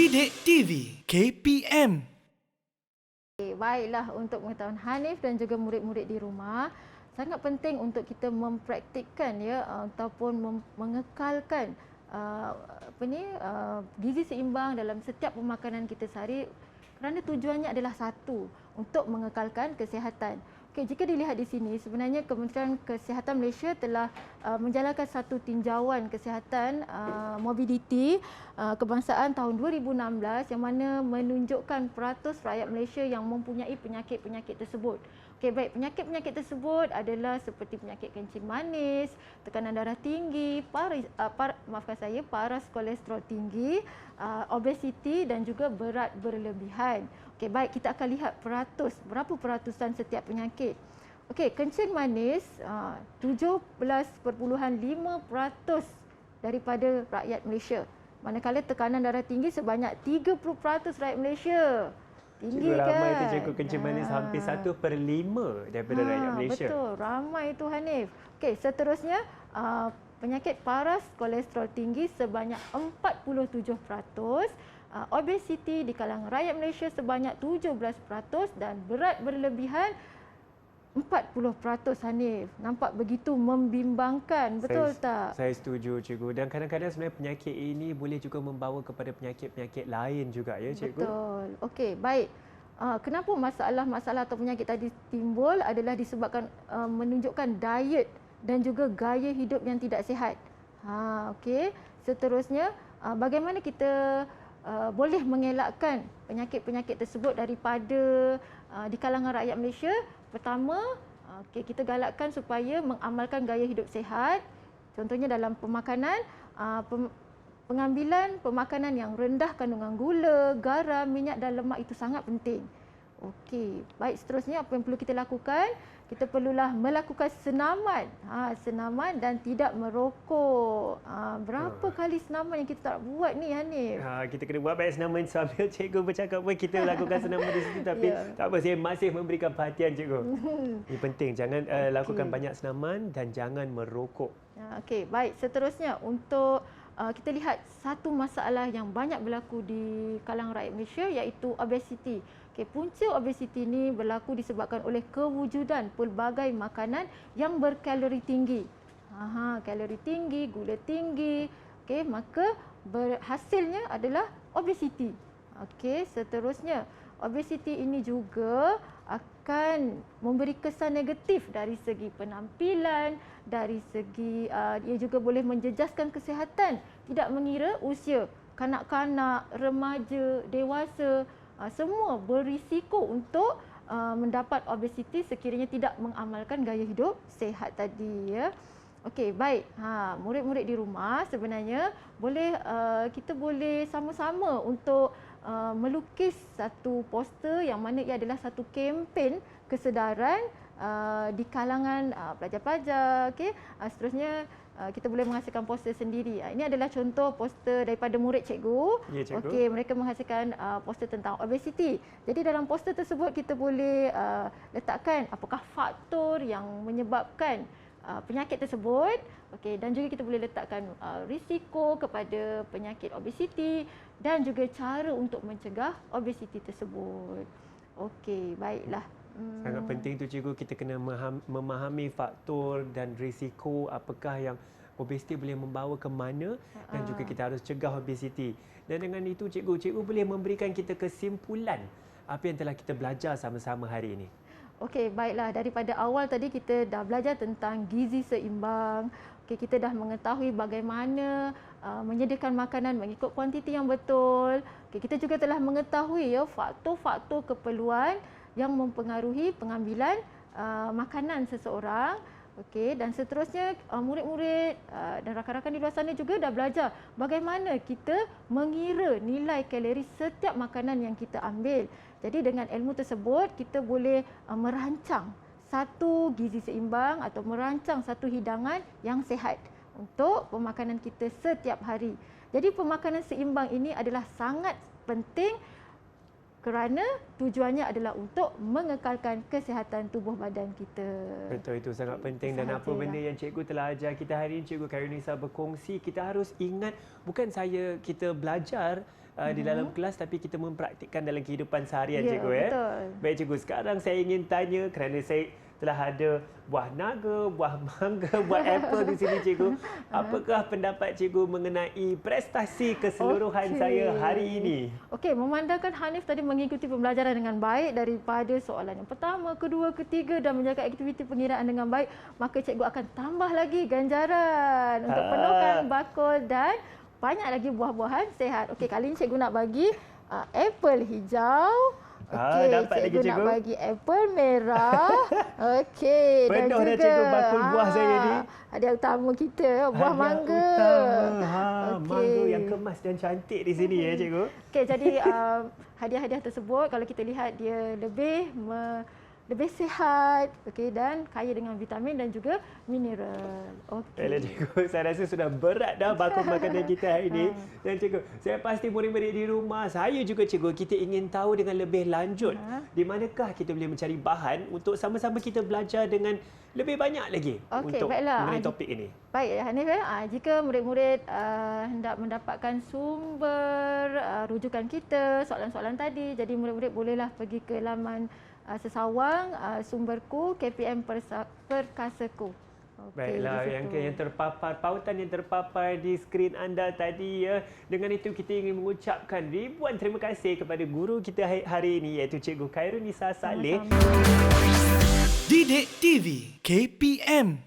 Didik TV KPM. Baiklah, untuk pengetahuan Hanif dan juga murid-murid di rumah, sangat penting untuk kita mempraktikkan ataupun mengekalkan gizi seimbang dalam setiap pemakanan kita sehari, kerana tujuannya adalah satu, untuk mengekalkan kesihatan. Okey, jika dilihat di sini, sebenarnya Kementerian Kesihatan Malaysia telah menjalankan satu tinjauan kesihatan mobiliti kebangsaan tahun 2016 yang mana menunjukkan peratus rakyat Malaysia yang mempunyai penyakit-penyakit tersebut. Okey, baik, penyakit-penyakit tersebut adalah seperti penyakit kencing manis, tekanan darah tinggi, paras kolesterol tinggi, obesiti dan juga berat berlebihan. Okey, baik, kita akan lihat berapa peratusan setiap penyakit. Okey, kencing manis 17.5% daripada rakyat Malaysia. Manakala tekanan darah tinggi sebanyak 30% rakyat Malaysia. Tinggi cikgu kan? Ramai tu cikgu, kencing manis hampir 1/5 daripada rakyat Malaysia. Betul, ramai tu Hanif. Okey, seterusnya penyakit paras kolesterol tinggi sebanyak 47%, obesiti di kalangan rakyat Malaysia sebanyak 17% dan berat berlebihan 40%. Hanif, nampak begitu membimbangkan, betul tak? Saya setuju cikgu, dan kadang-kadang sebenarnya penyakit ini boleh juga membawa kepada penyakit-penyakit lain juga ya cikgu. Betul. Okey, baik. Kenapa masalah-masalah atau penyakit tadi timbul adalah disebabkan menunjukkan diet dan juga gaya hidup yang tidak sihat. Okey. Seterusnya, bagaimana kita boleh mengelakkan penyakit-penyakit tersebut daripada di kalangan rakyat Malaysia? Pertama, kita galakkan supaya mengamalkan gaya hidup sihat. Contohnya dalam pemakanan, pengambilan pemakanan yang rendah kandungan gula, garam, minyak dan lemak itu sangat penting. Okey, baik, seterusnya apa yang perlu kita lakukan? Kita perlulah melakukan senaman. Senaman dan tidak merokok. Berapa kali senaman yang kita tak buat ni, Hanif? Kita kena buat baik senaman sambil cikgu bercakap pun kita lakukan senaman di situ, tapi tak apa, saya masih memberikan perhatian cikgu. Ini penting, jangan lakukan banyak senaman dan jangan merokok. Okey, baik, seterusnya untuk kita lihat satu masalah yang banyak berlaku di kalangan rakyat Malaysia iaitu obesiti. Okey, punca obesiti ini berlaku disebabkan oleh kewujudan pelbagai makanan yang berkalori tinggi. Kalori tinggi, gula tinggi. Okey, maka hasilnya adalah obesiti. Okey, seterusnya obesiti ini juga akan memberi kesan negatif dari segi penampilan, dari segi ia juga boleh menjejaskan kesihatan, tidak mengira usia. Kanak-kanak, remaja, dewasa, semua berisiko untuk mendapat obesiti sekiranya tidak mengamalkan gaya hidup sihat tadi ya. Okey, baik. Murid-murid di rumah sebenarnya kita boleh sama-sama untuk melukis satu poster yang mana ia adalah satu kempen kesedaran di kalangan pelajar-pelajar. Okey, seterusnya kita boleh menghasilkan poster sendiri. Ini adalah contoh poster daripada murid cikgu. Ya, cikgu. Okey, mereka menghasilkan poster tentang obesiti. Jadi dalam poster tersebut kita boleh letakkan apakah faktor yang menyebabkan penyakit tersebut. Okey, dan juga kita boleh letakkan risiko kepada penyakit obesiti dan juga cara untuk mencegah obesiti tersebut. Okey, baiklah. Sangat penting tu cikgu, kita kena memahami faktor dan risiko apakah yang obesiti boleh membawa ke mana, dan juga kita harus cegah obesiti. Dan dengan itu cikgu boleh memberikan kita kesimpulan apa yang telah kita belajar sama-sama hari ini. Okey, baiklah, daripada awal tadi kita dah belajar tentang gizi seimbang. Okey, kita dah mengetahui bagaimana menyediakan makanan mengikut kuantiti yang betul. Okey, kita juga telah mengetahui faktor-faktor keperluan yang mempengaruhi pengambilan makanan seseorang. Okey, dan seterusnya murid-murid dan rakan-rakan di luar sana juga dah belajar bagaimana kita mengira nilai kalori setiap makanan yang kita ambil. Jadi dengan ilmu tersebut kita boleh merancang satu gizi seimbang atau merancang satu hidangan yang sihat untuk pemakanan kita setiap hari. Jadi pemakanan seimbang ini adalah sangat penting kerana tujuannya adalah untuk mengekalkan kesihatan tubuh badan kita. Betul, itu sangat penting. Dan apa benda yang cikgu telah ajar kita hari ini, Cikgu Khairunisa berkongsi, kita harus ingat bukan saja kita belajar di dalam kelas tapi kita mempraktikkan dalam kehidupan seharian, Ya, cikgu. betul. Baik, cikgu. Sekarang saya ingin tanya kerana saya telah ada buah naga, buah mangga, buah apple di sini, cikgu. Apakah pendapat cikgu mengenai prestasi keseluruhan saya hari ini? Okey, memandangkan Hanif tadi mengikuti pembelajaran dengan baik daripada soalan yang pertama, kedua, ketiga dan menjaga aktiviti pengiraan dengan baik, maka cikgu akan tambah lagi ganjaran untuk penuhkan bakul dan banyak lagi buah-buahan sihat. Okey, kali ini cikgu nak bagi apple hijau. Okey, dapat lagi, cikgu nak cikgu. bagi apple merah. Okey, dan Penuh dah, juga cikgu, bakul buah saya ni. hadiah utama kita, buah Hadiah mangga. utama. Okey. Mangga yang kemas dan cantik di sini ya, cikgu. Okey, jadi hadiah-hadiah tersebut kalau kita lihat dia lebih sihat, okey, dan kaya dengan vitamin dan juga mineral. Baiklah, Okey. cikgu. Saya rasa sudah berat dah bakul makanan kita hari ini. Dan cikgu, saya pasti murid-murid di rumah, saya juga cikgu, kita ingin tahu dengan lebih lanjut di manakah kita boleh mencari bahan untuk sama-sama kita belajar dengan lebih banyak lagi Okey, untuk baiklah. mengenai topik ini. Baik, Hanif, jika murid-murid hendak mendapatkan sumber rujukan kita, soalan-soalan tadi, jadi murid-murid bolehlah pergi ke laman Sesawang, sumberku, KPM Perkasaku. Okey, Baiklah, di yang situ. terpapar, pautan yang terpapar di skrin anda tadi ya. Dengan itu kita ingin mengucapkan ribuan terima kasih kepada guru kita hari ini iaitu Cikgu Khairunisa Saleh. Sama-sama. Didik TV KPM